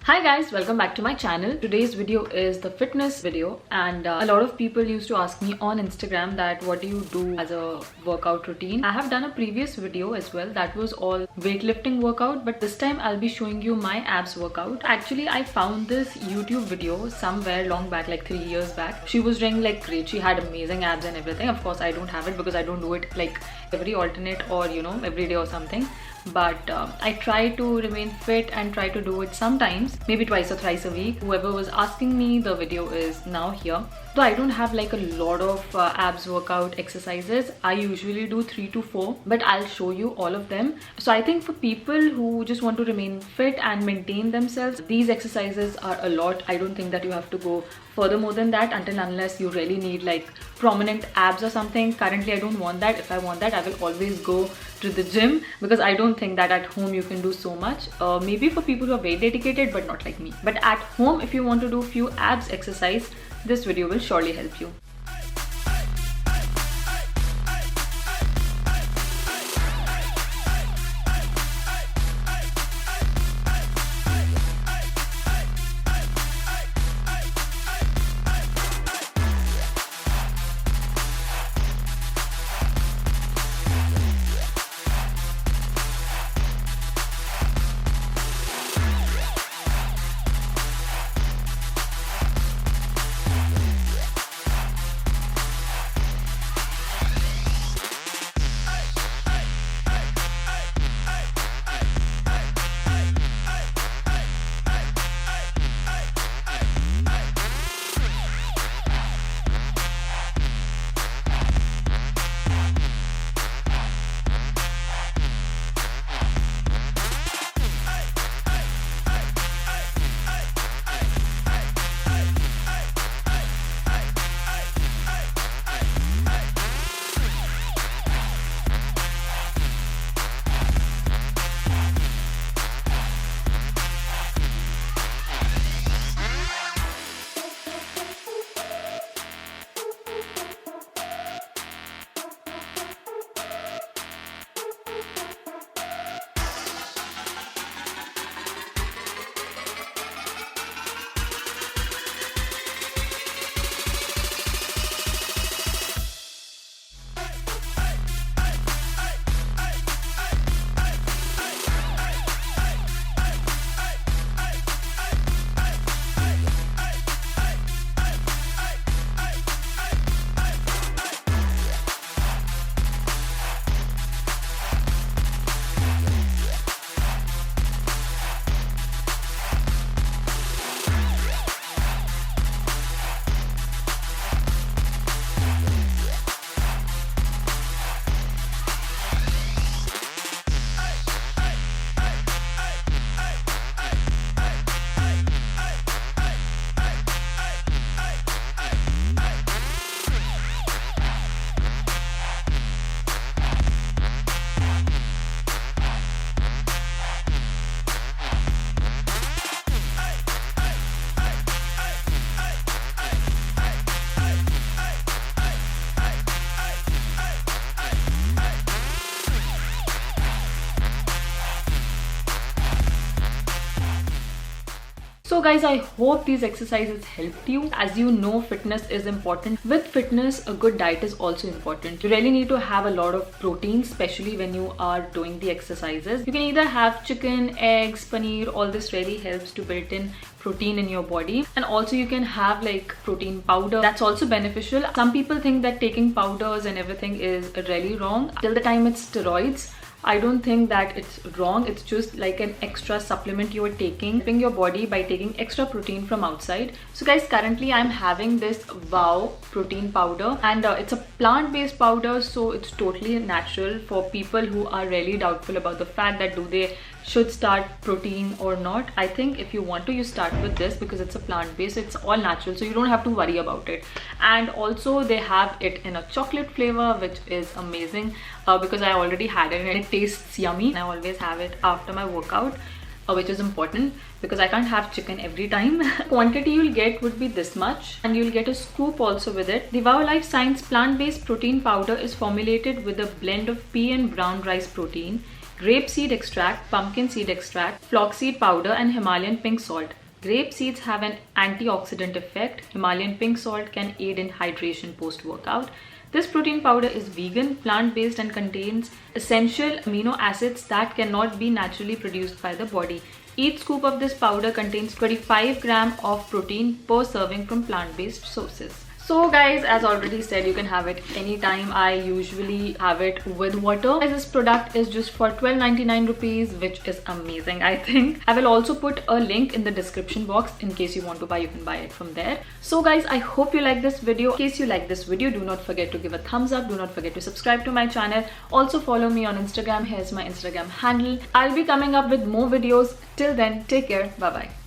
Hi guys, welcome back to my channel. Today's video is the fitness video and a lot of people used to ask me on Instagram that what do you do as a workout routine. I have done a previous video as well that was all weightlifting workout, but this time I'll be showing you my abs workout. Actually, I found this YouTube video somewhere long back, like 3 years back. She was doing like great. She had amazing abs and everything. Of course, I don't have it because I don't do it like every alternate or every day or something. But I try to remain fit and try to do it sometimes, maybe twice or thrice a week. Whoever was asking me, the video is now here. So I don't have like a lot of abs workout exercises. I usually do 3 to 4, but I'll show you all of them. So I think for people who just want to remain fit and maintain themselves, these exercises are a lot. I don't think that you have to go further more than that until unless you really need like prominent abs or something. Currently I don't want that. If I want that, I will always go to the gym because I don't think that at home you can do so much. Maybe for people who are very dedicated, but not like me. But at home, if you want to do few abs exercise, this video will surely help you. So guys, I hope these exercises helped you. As you know, fitness is important. With fitness, a good diet is also important. You really need to have a lot of protein, especially when you are doing the exercises. You can either have chicken, eggs, paneer. All this really helps to build in protein in your body. And also you can have like protein powder. That's also beneficial. Some people think that taking powders and everything is really wrong. Till the time it's steroids, I don't think that it's wrong. It's just like an extra supplement you are taking, helping your body by taking extra protein from outside. So guys, currently I'm having this Wow protein powder, and it's a plant-based powder, so it's totally natural for people who are really doubtful about the fact that do they should start protein or not. I think if you want to, you start with this because it's a plant-based, it's all natural, so you don't have to worry about it. And also they have it in a chocolate flavor, which is amazing because I already had it and it tastes yummy. I always have it after my workout, which is important because I can't have chicken every time. Quantity you'll get would be this much, and you'll get a scoop also with it. The Wow Life Science plant-based protein powder is formulated with a blend of pea and brown rice protein, grapeseed extract, pumpkin seed extract, flaxseed powder, and Himalayan pink salt. Grape seeds have an antioxidant effect. Himalayan pink salt can aid in hydration post-workout. This protein powder is vegan, plant-based, and contains essential amino acids that cannot be naturally produced by the body. Each scoop of this powder contains 25 grams of protein per serving from plant-based sources. So guys, as already said, you can have it anytime. I usually have it with water. This product is just for 12.99 rupees, which is amazing, I think. I will also put a link in the description box. In case you want to buy, you can buy it from there. So guys, I hope you like this video. In case you like this video, do not forget to give a thumbs up. Do not forget to subscribe to my channel. Also follow me on Instagram. Here's my Instagram handle. I'll be coming up with more videos. Till then, take care. Bye bye.